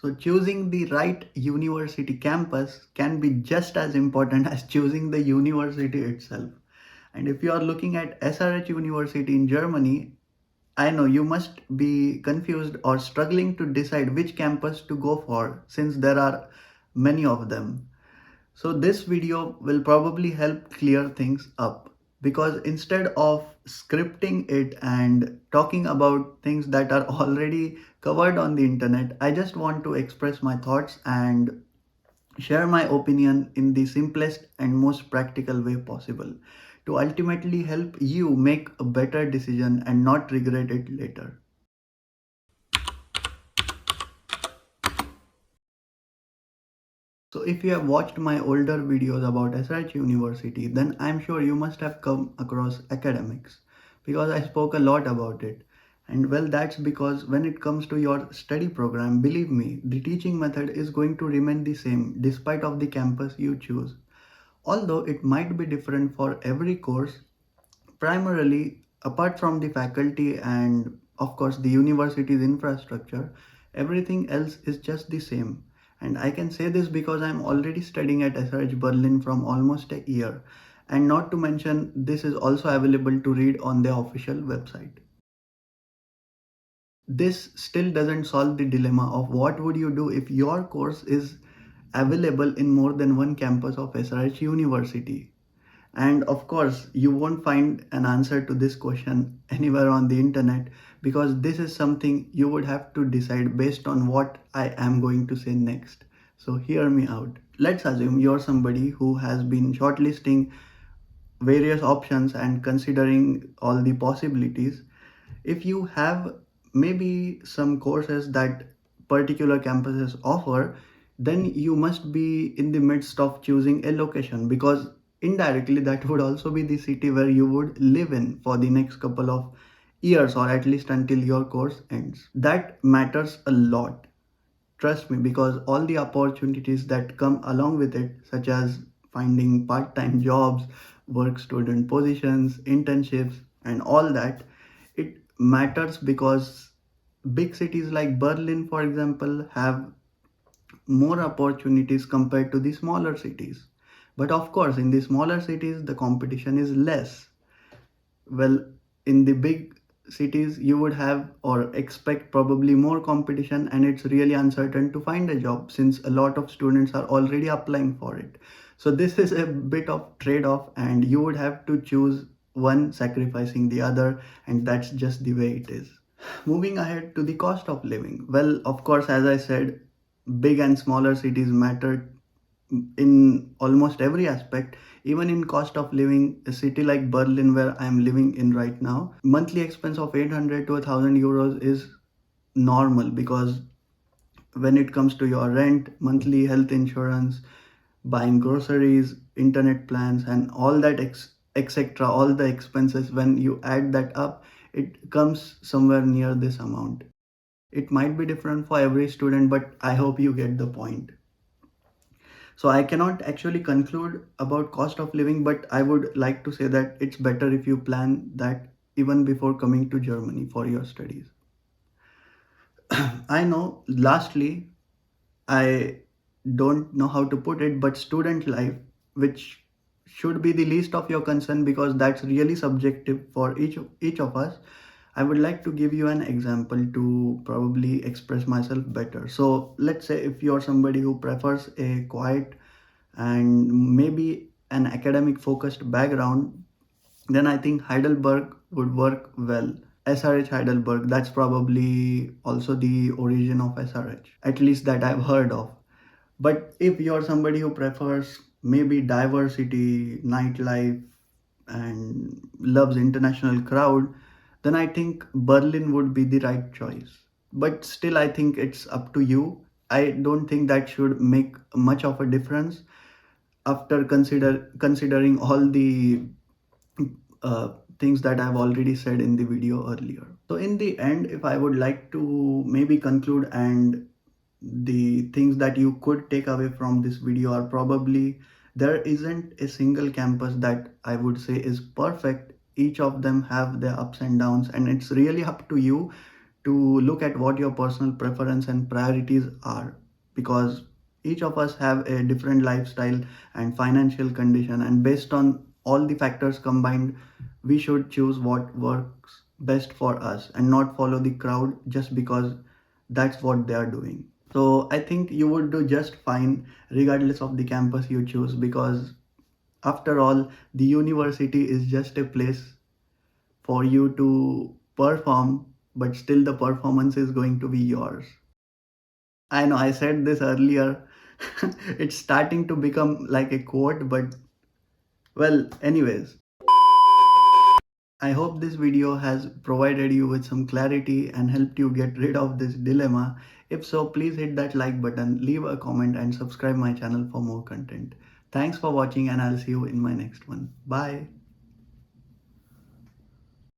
So choosing the right university campus can be just as important as choosing the university itself. And if you are looking at SRH University in Germany, I know you must be confused or struggling to decide which campus to go for since there are many of them. So this video will probably help clear things up because instead of scripting it and talking about things that are already covered on the internet, I just want to express my thoughts and share my opinion in the simplest and most practical way possible to ultimately help you make a better decision and not regret it later. So if you have watched my older videos about SRH University, then I'm sure you must have come across academics because I spoke a lot about it. And well, that's because when it comes to your study program, believe me, the teaching method is going to remain the same despite of the campus you choose. Although it might be different for every course, primarily apart from the faculty and of course the university's infrastructure, everything else is just the same. And I can say this because I'm already studying at SRH Berlin from almost a year. And not to mention, this is also available to read on their official website. This still doesn't solve the dilemma of what would you do if your course is available in more than one campus of SRH University. And of course, you won't find an answer to this question anywhere on the internet because this is something you would have to decide based on what I am going to say next. So, hear me out. Let's assume you're somebody who has been shortlisting various options and considering all the possibilities. If you have maybe some courses that particular campuses offer, then you must be in the midst of choosing a location because indirectly that would also be the city where you would live in for the next couple of years or at least until your course ends. That matters a lot. Trust me, because all the opportunities that come along with it, such as finding part time jobs, work student positions, internships, and all that, it matters because big cities like Berlin, for example, have more opportunities compared to the smaller cities. But of course, in the smaller cities, the competition is less. Well, in the big cities, you would have or expect probably more competition, and it's really uncertain to find a job since a lot of students are already applying for it. So, this is a bit of trade off, and you would have to choose one sacrificing the other, and that's just the way it is. Moving ahead to the cost of living. Well, of course, as I said, big and smaller cities matter in almost every aspect. Even in cost of living, a city like Berlin, where I'm living in right now, monthly expense of 800 to 1000 euros is normal because when it comes to your rent, monthly health insurance, buying groceries, internet plans, and all that etc., all the expenses, when you add that up, it comes somewhere near this amount. It might be different for every student, but I hope you get the point. So I cannot actually conclude about cost of living, but I would like to say that it's better if you plan that even before coming to Germany for your studies. I know, lastly, I don't know how to put it, but student life, which should be the least of your concern because that's really subjective for each of us. I would like to give you an example to probably express myself better. So let's say if you're somebody who prefers a quiet and maybe an academic focused background, then I think Heidelberg would work well. SRH Heidelberg, that's probably also the origin of SRH, at least that I've heard of. But if you're somebody who prefers maybe diversity, nightlife, and loves international crowd, then I think Berlin would be the right choice. But still, I think it's up to you. I don't think that should make much of a difference after considering all the things that I've already said in the video earlier. So in the end, if I would like to maybe conclude, and the things that you could take away from this video are probably there isn't a single campus that I would say is perfect. Each of them have their ups and downs, and it's really up to you to look at what your personal preference and priorities are, because each of us have a different lifestyle and financial condition, and based on all the factors combined, we should choose what works best for us and not follow the crowd just because that's what they are doing. So I think you would do just fine regardless of the campus you choose, because after all, the university is just a place for you to perform, but still the performance is going to be yours. I know I said this earlier. It's starting to become like a quote, but well, anyways, I hope this video has provided you with some clarity and helped you get rid of this dilemma. If so, please hit that like button, leave a comment, and subscribe my channel for more content. Thanks for watching, and I'll see you in my next one. Bye.